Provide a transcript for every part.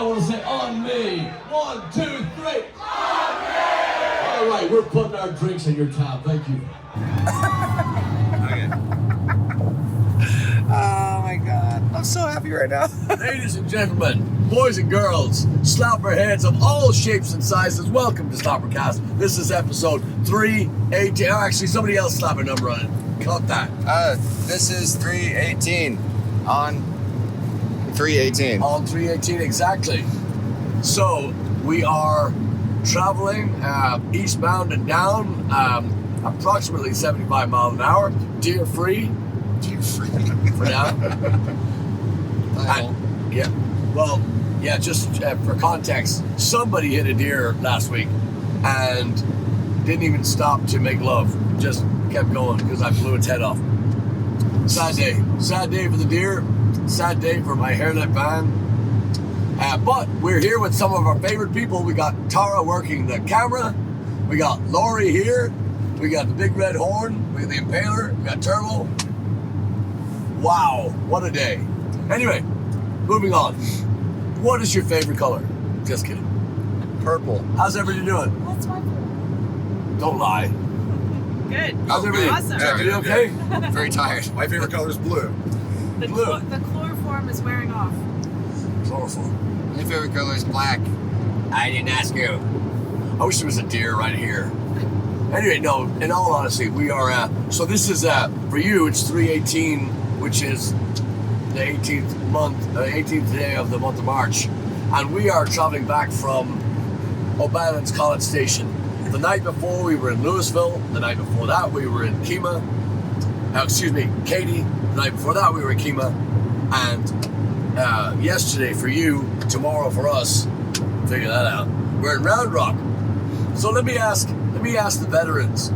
will say, on me. 1, 2, 3. On me! All right, we're putting our drinks in your tab. Thank you. Okay. Oh my God. I'm so happy right now. Ladies and gentlemen, boys and girls, slapperheads of all shapes and sizes, welcome to SlapperCast. This is episode 318. Oh, actually, somebody else slap a number on it. Cut that. This is 318 on 318. On 318, exactly. So, we are traveling eastbound and down, approximately 75 miles an hour, deer free. Deer free. For now. Just for context, somebody hit a deer last week and didn't even stop to make love. Just kept going because I blew its head off. Sad day. Sad day for the deer. Sad day for my hairnet van. But we're here with some of our favorite people. We got Tara working the camera. We got Lori here. We got the big red horn. We got the impaler. We got Turbo. Wow, what a day. Anyway, moving on. What is your favorite color? Just kidding. Purple. How's everybody doing? What's my favorite? Don't lie. Good. How's everybody? Awesome. Everybody okay? Very tired. My favorite color is blue. The chloroform is wearing off. Chloroform. My favorite color is black. I didn't ask you. I wish there was a deer right here. Anyway, no, in all honesty, we are, so this is, for you, it's 318, which is the 18th day of the month of March. And we are traveling back from O'Bannon's College Station. The night before we were in Louisville. The night before that we were in Katy. The night before that we were in Kima. And yesterday for you, tomorrow for us, figure that out. We're in Round Rock. So let me ask the veterans.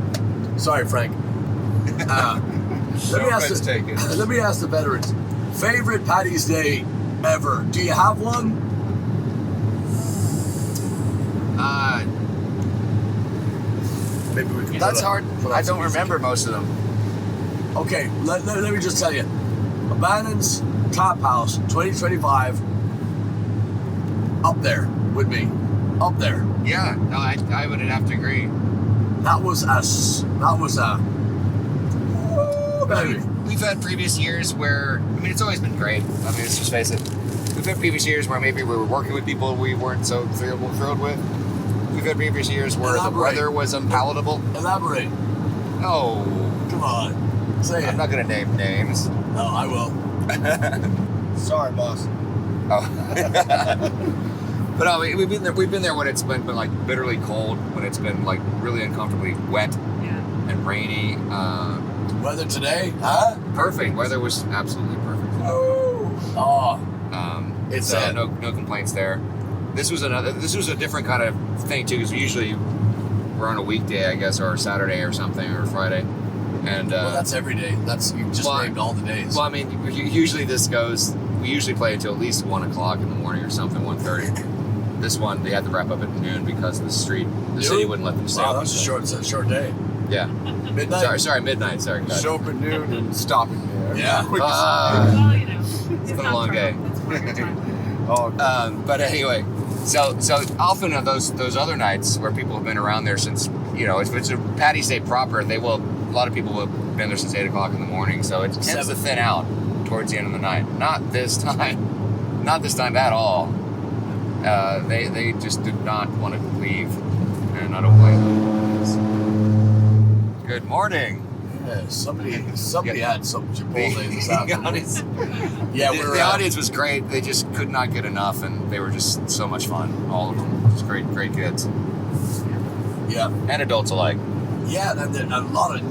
Sorry, Frank. Let me ask the veterans. Favorite Paddy's Day ever? Do you have one? Maybe we can. That's hard. I don't remember most of them. Okay, let me just tell you. O'Bannon's Top House 2025. Up there with me. Up there. Yeah, no, I would have to agree. That was a. Baby. We've had previous years where, it's always been great. Let's just face it. We've had previous years where maybe we were working with people we weren't so thrilled with. We've had previous years where the weather was unpalatable. Elaborate. Oh. Come on. Say it. I'm not going to name names. No, I will. Sorry, boss. Oh. But no, we've been there when it's been like bitterly cold, when it's been like really uncomfortably wet and rainy. Weather today, huh? Perfect. Weather was absolutely perfect. Oh. It's no complaints there. This was a different kind of thing too, because usually we're on a weekday, I guess, or a Saturday or something, or Friday. And well, that's every day. You just named all the days. Well, usually we usually play until at least 1 o'clock in the morning or something, 1:30. This one, they had to wrap up at noon because the city wouldn't let them stay. Wow, that's a short day. Yeah. Midnight? Sorry, midnight. Sorry. Show up at noon and stop at noon. Yeah. It's been a long day. Oh. But anyway, so often of those other nights where people have been around there since, if it's a Paddy's Day proper, a lot of people have been there since 8 o'clock in the morning, so it tends to thin out towards the end of the night. Not this time at all. They just did not want to leave, and I don't blame them. Good morning. Yeah, somebody had some Chipotle this afternoon. The audience was great. They just could not get enough, and they were just so much fun. All of them, just great kids. Yeah, and adults alike. Yeah, and a lot of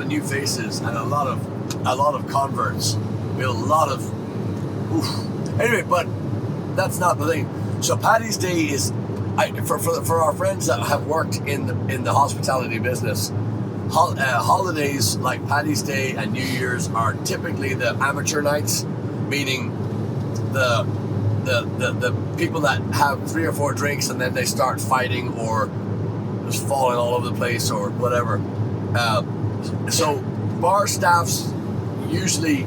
new faces, and a lot of converts. We had a lot of. Oof. Anyway, but that's not the thing. So Paddy's Day is, for our friends that have worked in the hospitality business. Holidays like Paddy's Day and New Year's are typically the amateur nights, meaning the people that have 3 or 4 drinks and then they start fighting or just falling all over the place or whatever. So bar staffs usually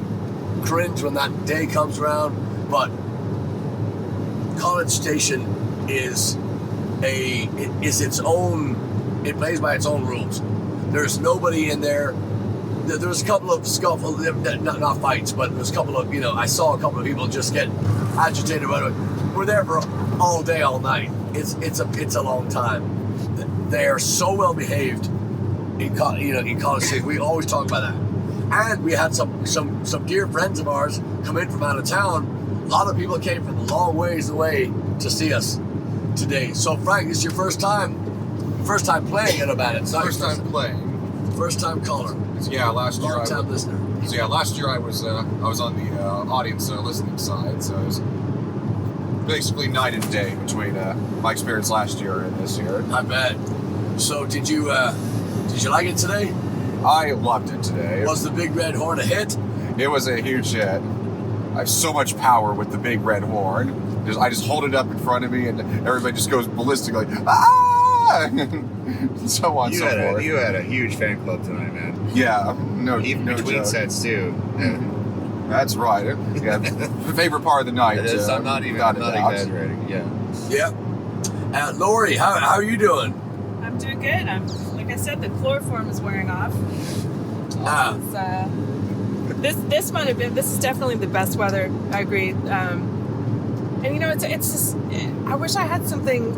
cringe when that day comes around, but College Station is its own. It plays by its own rules. There's nobody in there. There's a couple of scuffles, not fights, but there's a couple of, I saw a couple of people just get agitated about it. We're there for all day, all night. It's a long time. They are so well behaved in College Station. We always talk about that. And we had some dear friends of ours come in from out of town. A lot of people came from long ways away to see us today. So Frank, this is your first time playing at a band. It's not First time playing. First time caller. Yeah, last year Long time listener. So yeah, last year I was on the audience listening side, so it was basically night and day between my experience last year and this year. Not bad. So did you like it today? I loved it today. Was the Big Red Horn a hit? It was a huge hit. I have so much power with the big red horn. I just hold it up in front of me, and everybody just goes ballistic, like ah, so on, so forth. You had a huge fan club tonight, man. Yeah, Even no between joke. sets too. That's right. Yeah, the favorite part of the night. It is. I'm not exaggerating. Yeah. Yeah. Lori, how are you doing? I'm doing good. Like I said, the chloroform is wearing off. This might have been. This is definitely the best weather. I agree. And it's just. I wish I had something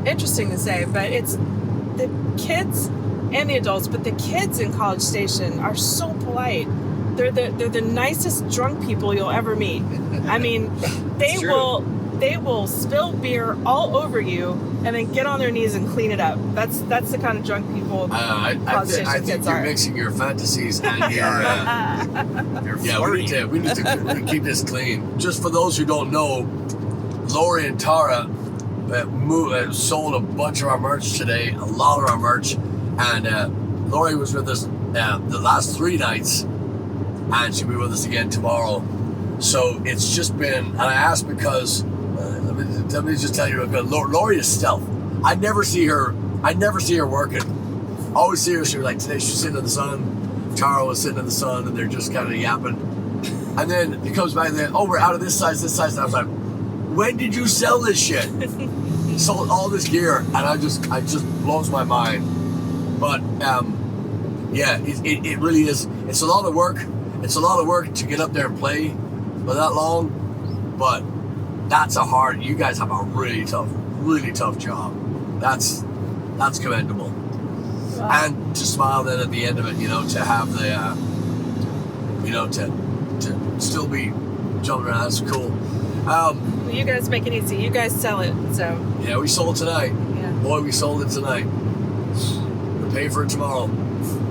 interesting to say, but it's the kids and the adults. But the kids in College Station are so polite. They're the nicest drunk people you'll ever meet. I mean, they will spill beer all over you and then get on their knees and clean it up. That's the kind of drunk people I think you're mixing your fantasies and your we need to keep this clean. Just for those who don't know, Lori and Tara sold a bunch of our merch today, a lot of our merch, and Lori was with us the last 3 nights, and she'll be with us again tomorrow. So it's just been, and I asked because let me just tell you real quick. Lori is stealth. I never see her working. Always see her. She was like, today she's sitting in the sun. Tara was sitting in the sun, and they're just kind of yapping. And then it comes back, and then we're out of this size. And I was like, when did you sell this shit? Sold all this gear, and it just blows my mind. But it really is. It's a lot of work. It's a lot of work to get up there and play for that long. But you guys have a really tough job. That's commendable. Wow. And to smile then at the end of it, to have the, to still be jumping around, that's cool. You guys make it easy. You guys sell it, so. Yeah, we sold tonight. Yeah. Boy, we sold it tonight. We'll pay for it tomorrow.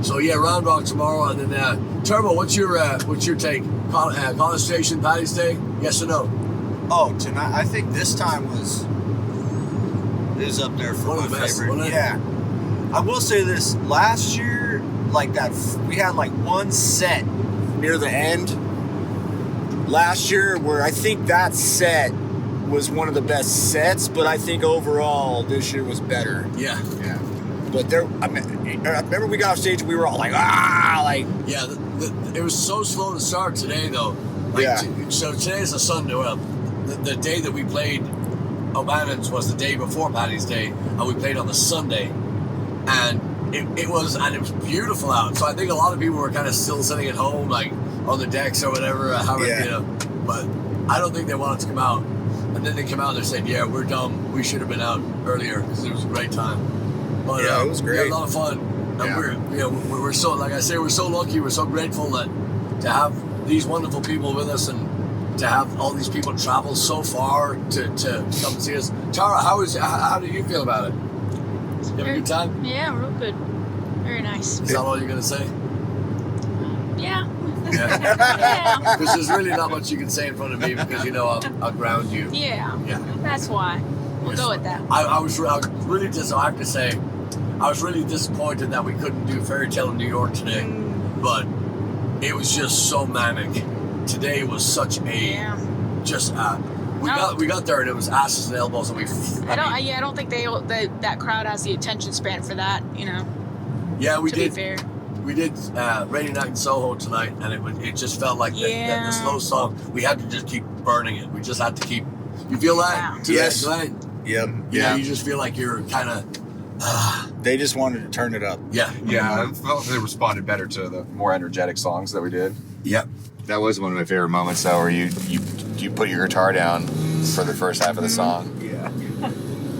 So yeah, Round Rock tomorrow, and then Turbo, what's your take? College Station, Paddy's Day, yes or no? Oh, tonight, I think this time is up there for One of my the best, favorite. wasn't it? Yeah. I will say this, last year, like that, we had like one set near the end last year where I think that set was one of the best sets, but I think overall this year was better. Yeah. But I remember we got off stage and we were all like, Yeah, it was so slow to start today, though. So today's a Sunday. Well, the day that we played O'Bannon's was the day before Paddy's Day, and we played on the Sunday, and it was beautiful out. So I think a lot of people were kind of still sitting at home, like on the decks or whatever. But I don't think they wanted to come out. And then they came out and they said, "Yeah, we're dumb. We should have been out earlier because it was a great time." But it was great. We had a lot of fun. And we're so, like I say, we're so lucky. We're so grateful that to have these wonderful people with us and to have all these people travel so far to come see us. Tara, how do you feel about it? You have a good time? Yeah, real good. Very nice. Is that all you're gonna say? Yeah. Yeah. Because there's really not much you can say in front of me because I'll ground you. Yeah. Yeah. That's why. We'll go with that. I was really I have to say, I was really disappointed that we couldn't do Fairy Tale in New York today, but it was just so manic. Today was such a we got there and it was asses and elbows and I don't think that crowd has the attention span for that. Yeah, we did. To be fair. We did Rainy Night in Soho tonight, and it just felt like the slow song. We had to just keep burning it. We just had to keep You feel that? Yeah. To Yes. that Glenn? Yep. Yeah. You just feel like you're kind of. They just wanted to turn it up. Yeah. Yeah, I felt they responded better to the more energetic songs that we did. Yep. That was one of my favorite moments, though, where you put your guitar down for the first half of the song. Yeah.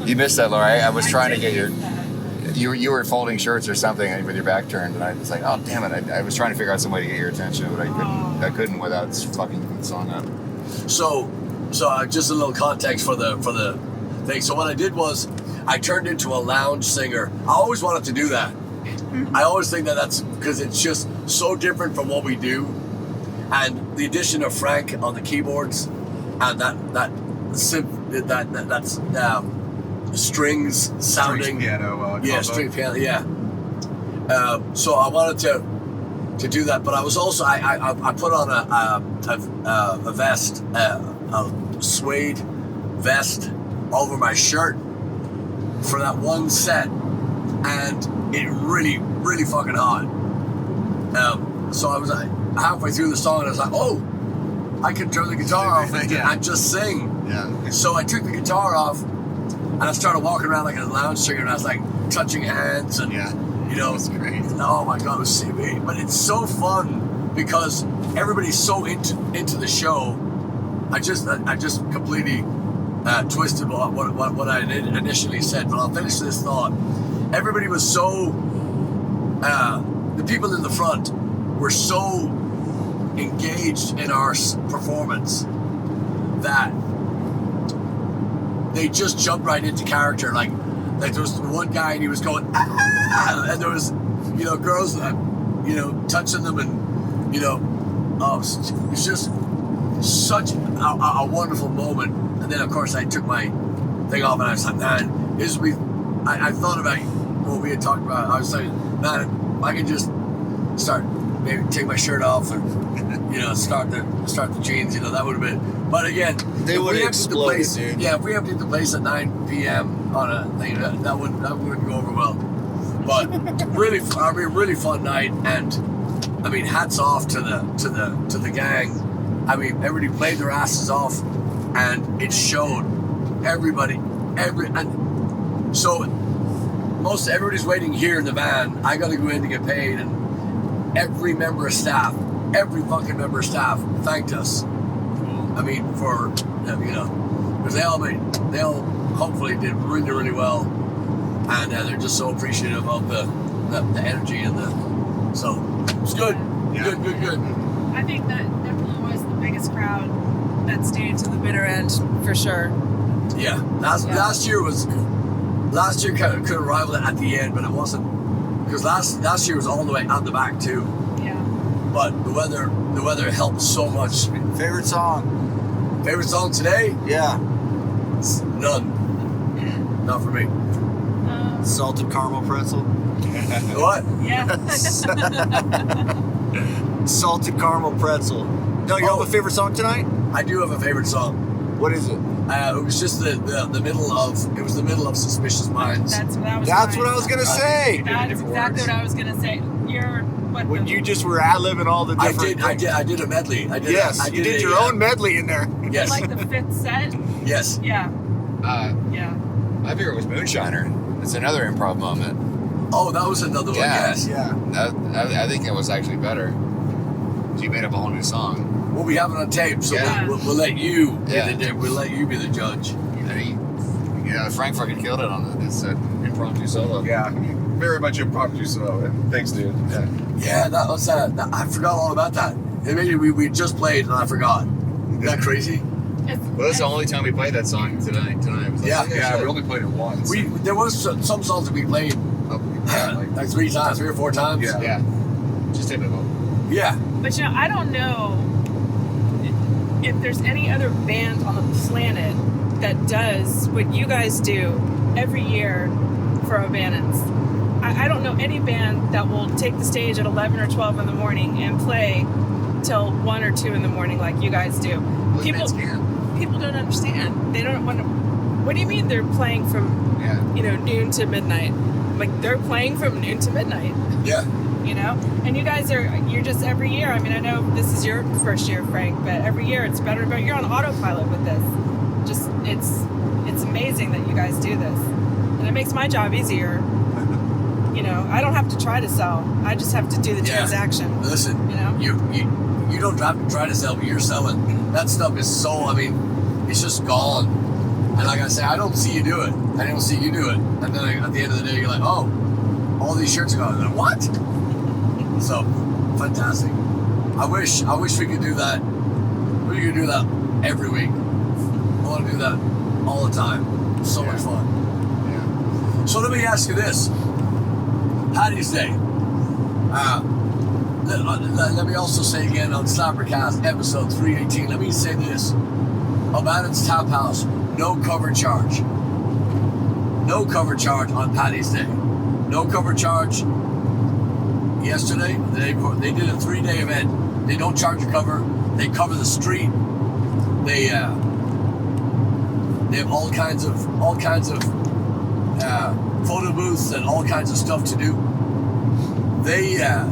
You missed that, Laura. I was trying to did get your. miss that. You were folding shirts or something with your back turned, and I was like, oh damn it! I was trying to figure out some way to get your attention, but I couldn't without fucking the song up. So just a little context for the thing. So what I did was I turned into a lounge singer. I always wanted to do that. I always think that's because it's just so different from what we do, and the addition of Frank on the keyboards and that's strings sounding. Strings piano. Yeah, combo. string piano. Yeah. So I wanted to do that, but I was also I put on a vest, a suede vest over my shirt for that one set, and it really fucking hot. So I was halfway through the song, and I was like, oh, I can turn the guitar off and just sing. Yeah. So I took the guitar off. And I started walking around like a lounge singer, and I was like touching hands, and you know, It was great. oh my god, it was CB. But it's so fun because everybody's so into the show. I just completely twisted what I initially said, but I'll finish this thought. Everybody was so the people in the front were so engaged in our performance that they just jumped right into character. Like there was one guy and he was going, ah! And there was, you know, girls, you know, touching them, and you know, it's just such a wonderful moment. And then of course I took my thing off, and I was like, man, I thought about what we had talked about. I was saying, man, I could just start, maybe take my shirt off, and you know, start the jeans. You know, that would have been. But again, They if would we have emptied exploded, dude. Yeah, if we emptied the place at 9 p.m. on a thing, that wouldn't go over well. But really fun night, and I mean, hats off to the gang. I mean, everybody played their asses off, and it showed. And so most everybody's waiting here in the van. I got to go in to get paid, and every fucking member of staff thanked us. I mean, for you know, because they all hopefully did really well, and they're just so appreciative of the energy and so it's good. Yeah. Good. I think that definitely was the biggest crowd that stayed to the bitter end for sure. Yeah, last year kind of could have rivaled it at the end, but it wasn't, because last year was all the way out the back too. Yeah. But the weather helped so much. Favorite song? Favorite song today? Yeah. None. Not for me. Salted caramel pretzel. What? Yeah. Salted caramel pretzel. No, you have a favorite song tonight? I do have a favorite song. What is it? It was just the middle of Suspicious Minds. That's what I was gonna say. That's exactly what I was gonna say. You're what? When you just were ad-libbing all the different. I did a medley. I did You did your own medley in there. Yes. like the fifth set. Yes. Yeah. Yeah. My favorite was Moonshiner. It's another improv moment. Oh, that was another one. Yeah. Yes. Yeah. I think it was actually better. So you made up a whole new song. Well, we have it on tape, so Yeah. we'll let you. Yeah. We'll let you be the judge. And Frank fucking killed it on this impromptu solo. Yeah, very much impromptu solo. Thanks, dude. Yeah. Yeah, that was I forgot all about that. And maybe we just played and I forgot. Isn't that crazy? Well, that's the only time we played that song tonight. Was like, Yeah. Yeah, we only played it once. There was some songs that we played like 3 or 4 times. Yeah. Yeah. Just typical. Yeah. But you know, I don't know if there's any other band on the planet that does what you guys do every year for O'Bannon's. I don't know any band that will take the stage at 11 or 12 in the morning and play till 1 or 2 in the morning like you guys do. People don't understand. They don't want to. What do you mean they're playing from noon to midnight? Like they're playing from noon to midnight. Yeah. You know, and you guys you're just every year. I mean, I know this is your first year, Frank, but every year it's better. But you're on autopilot with this. Just it's amazing that you guys do this, and it makes my job easier. You know, I don't have to try to sell. I just have to do the transaction. Listen, you know, you don't have to try to sell, but you're selling. That stuff is so. I mean, it's just gone. And like I say, I don't see you do it. I don't see you do it. And then at the end of the day, you're like, oh, all these shirts are gone. And then, what? So fantastic. I wish we could do that. We could do that every week. I want to do that all the time. So much fun. Yeah. So let me ask you this. Paddy's Day. Let me also say again on SlapperCast episode 318, let me say this. O'Bannon's Tap House, no cover charge. No cover charge on Paddy's Day. No cover charge yesterday, the day before. They did a 3-day event. They don't charge a cover. They cover the street. They have all kinds of photo booths and all kinds of stuff to do. I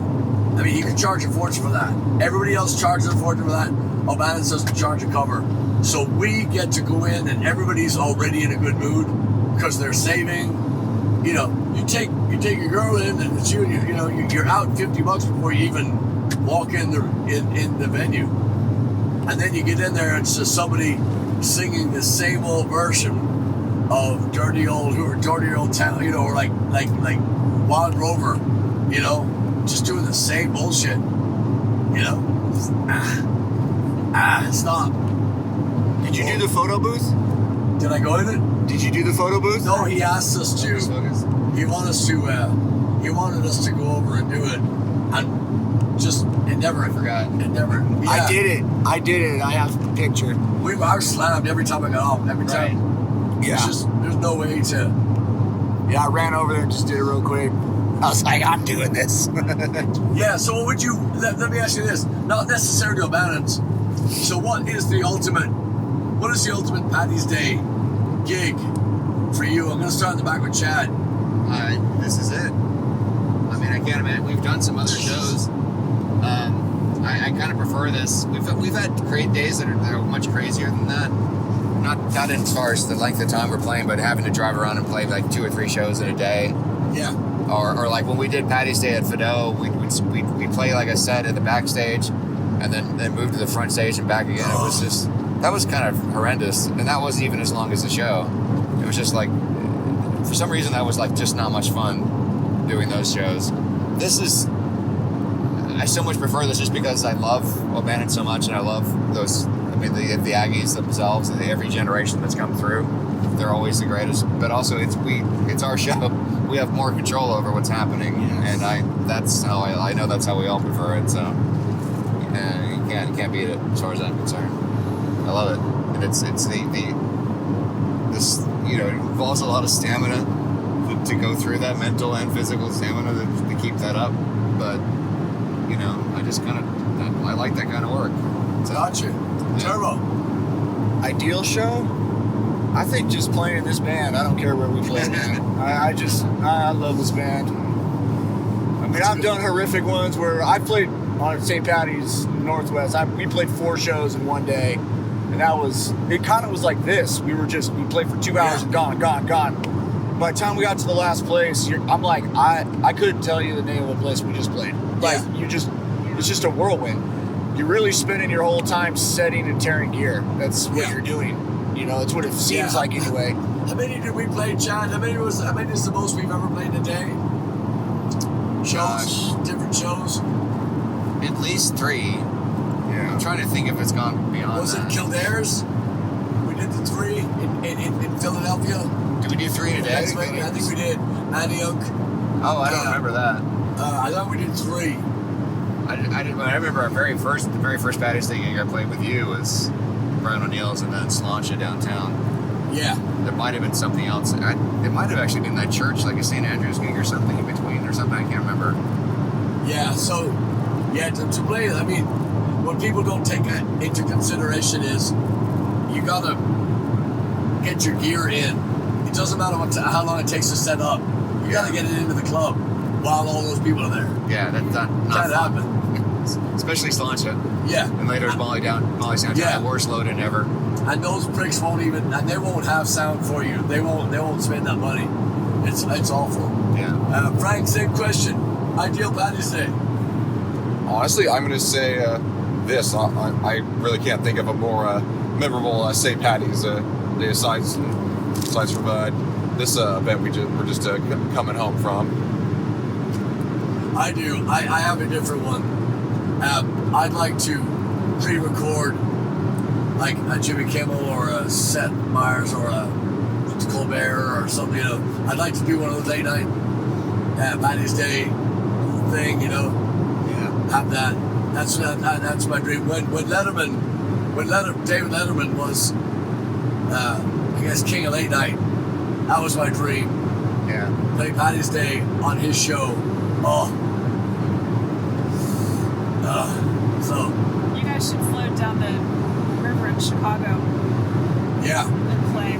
mean, you can charge a fortune for that. Everybody else charges a fortune for that. O'Bannon doesn't charge a cover. So we get to go in and everybody's already in a good mood because they're saving. You know, you take your girl in and it's you're out $50 before you even walk in the venue. And then you get in there and it's just somebody singing the same old version of dirty old town, you know, or like Wild Rover, you know, just doing the same bullshit, you know. Stop. Did you do the photo booth? Did I go in it? Did you do the photo booth? No, he asked us to. He wanted us to go over and do it, and just it never. I forgot. It never. Yeah. I did it. I have the picture. I was slammed every time I got off. Every time. Yeah. It's just there's no way to. Yeah, I ran over there and just did it real quick. I was like, I'm doing this. Yeah. So what would you? Let me ask you this. Not necessarily O'Bannon's. So what is the ultimate Paddy's Day gig for you? I'm gonna start in the back with Chad. This is it. I mean, I can't imagine. We've done some other shows. I kind of prefer this. We've had great days that are much crazier than that. Not as far as the length of time we're playing, but having to drive around and play like 2 or 3 shows in a day. Yeah. Or like when we did Paddy's Day at Fido, we'd play like a set at the backstage, and then move to the front stage and back again. It was just that was kind of horrendous, and that wasn't even as long as the show. It was just like for some reason that was like just not much fun doing those shows. I so much prefer this just because I love O'Bannon so much, and I love those. I mean, the Aggies themselves, and every generation that's come through, they're always the greatest. But also, it's our show. We have more control over what's happening, and I know that's how we all prefer it. So you can't beat it as far as I'm concerned. I love it, and it's this it involves a lot of stamina to go through that, mental and physical stamina to keep that up. But I like that kind of work. So, gotcha. Yeah. Turbo. Ideal show? I think just playing in this band. I don't care where we play, man. I love this band. I mean, I've done horrific ones where I played on St. Patty's Northwest. We played 4 shows in one day, and it kind of was like this. We played for 2 hours and gone. By the time we got to the last place, I'm like, I couldn't tell you the name of the place we just played. Like, it's just a whirlwind. You're really spending your whole time setting and tearing gear. That's what you're doing. You know, it's what it seems like anyway. How many did we play, Chad? How many is the most we've ever played in a day? Different shows? At least 3. Yeah. I'm trying to think if it's gone beyond Was that. it Kildare's? We did the 3 in Philadelphia. Did we do 3 in a day? I think we did. Antioch. Oh, I don't remember that. I thought we did 3. I remember the very first Paddy's Day gig I played with you was Brian O'Neill's and then Slancha downtown. Yeah. There might have been something else. It might have actually been that church, like a St. Andrew's gig or something in between or something. I can't remember. Yeah, so, to play, I mean, what people don't take into consideration is you gotta get your gear in. It doesn't matter how long it takes to set up. You gotta get it into the club while all those people are there. Yeah, that's not Can't fun. happen. Especially Slancha. Yeah. And later Molly Sound. The worst load-in ever. and those pricks won't even, and they won't have sound for you. They won't spend that money. It's awful. Yeah. Frank, same question. Ideal Paddy's Day. Honestly, I'm going to say this. I really can't think of a more memorable St. Paddy's Day aside from this event we're just coming home from. I do. I have a different one. I'd like to pre-record like a Jimmy Kimmel or a Seth Meyers or a Colbert or something, you know. I'd like to do one of those late night Paddy's Day thing, you know. Yeah. Have that. That's my dream. When David Letterman was, I guess, king of late night, that was my dream. Yeah. Play Paddy's Day on his show. So You guys should float down the river in Chicago yeah, and play.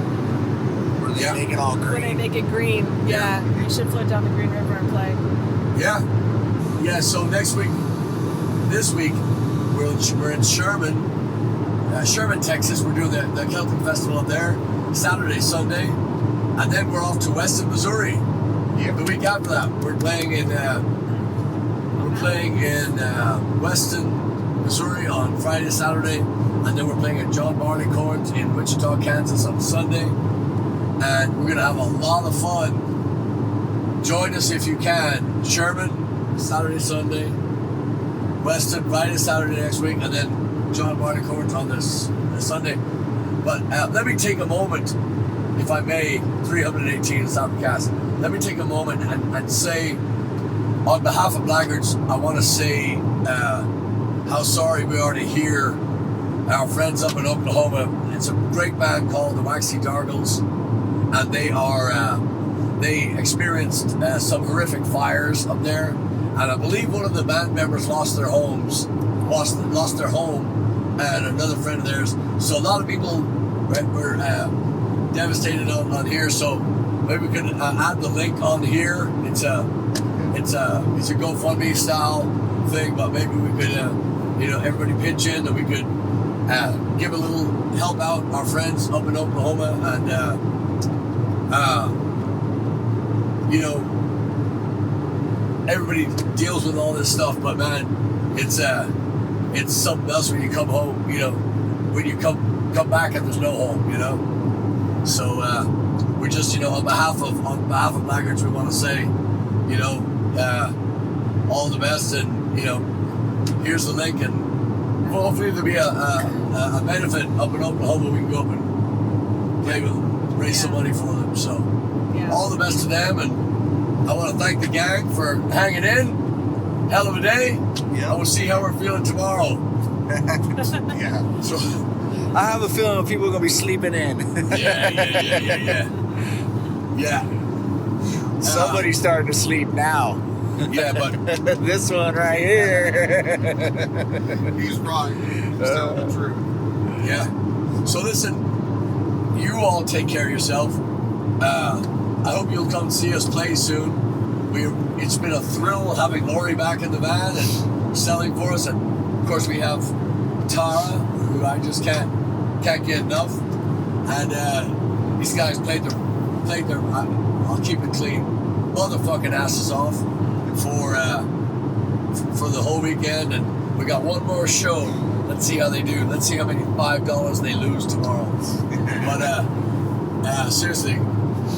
Where they Yeah. make it all Where they green. make it green. Yeah. You should float down the Green River and play. yeah. So this week we're in Sherman, Texas. We're doing the Celtic Festival up there, Saturday, Sunday, and then we're off to Weston, Missouri. Yeah. The week after that, we're playing in Weston, Missouri on Friday, Saturday, and then we're playing at John Barleycorn's in Wichita, Kansas on Sunday, and we're gonna have a lot of fun. Join us if you can. Sherman, Saturday, Sunday, Weston, Friday, Saturday next week, and then John Barleycorn's on this Sunday. But let me take a moment, if I may, 318 SlapperCast. Let me take a moment and say, on behalf of Blaggards, I want to say how sorry we are to hear our friends up in Oklahoma. It's a great band called the Waxy Dargles, and they experienced some horrific fires up there, and I believe one of the band members lost their home, and another friend of theirs. So a lot of people were devastated on here. So maybe we could add the link on here. It's a GoFundMe style thing, but maybe we could, everybody pitch in, and we could give a little help out our friends up in Oklahoma, and everybody deals with all this stuff, but man, it's something else when you come home. When you come back and there's no home. So we're just on behalf of Blaggards, we want to say all the best, and here's the link, and hopefully there'll be a benefit up in Oklahoma. We can go up and play with them, raise some money for them. So all the best to them, and I want to thank the gang for hanging in. Hell of a day. Yeah. I will see how we're feeling tomorrow. Yeah. So I have a feeling people are gonna be sleeping in. yeah. Somebody's starting to sleep now. Yeah, but This one right here. He's right. He's telling the truth. yeah. So listen, you all take care of yourself. I hope you'll come see us play soon. It's been a thrill having Lori back in the van and selling for us, and of course we have Tara, who I just can't get enough. And these guys played their I'll keep it clean, motherfucking asses off for the whole weekend, and we got one more show. Let's see how they do. Let's see how many $5 they lose tomorrow. But seriously,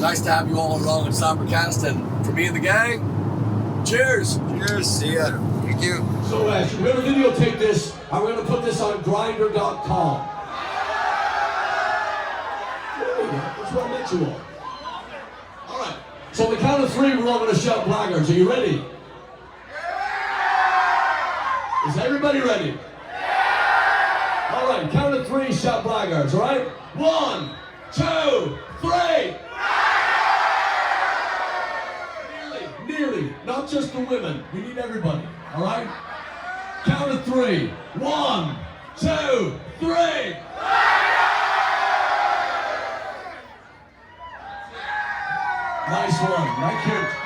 nice to have you all along at SlapperCast, and for me and the gang, cheers. Cheers. See ya. Thank you. So we're going to videotape this, and we're going to put this on Grindr.com. That's what I met you all. All right. So on the count of three, we're all going to shout Blaggards. Are you ready? Is everybody ready? All right. Count of three, shout Blaggards. All right. 1, 2, 3. Nearly. Not just the women. We need everybody. All right. Count of three. 1, 2, 3. Nice one. Thank you.